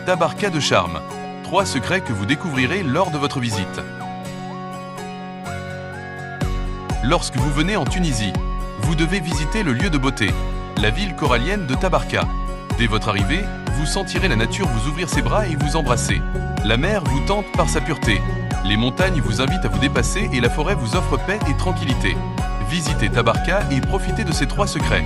Tabarka de charme. 3 secrets que vous découvrirez lors de votre visite. Lorsque vous venez en Tunisie, vous devez visiter le lieu de beauté, la ville corallienne de Tabarka. Dès votre arrivée, vous sentirez la nature vous ouvrir ses bras et vous embrasser. La mer vous tente par sa pureté. Les montagnes vous invitent à vous dépasser et la forêt vous offre paix et tranquillité. Visitez Tabarka et profitez de ces 3 secrets.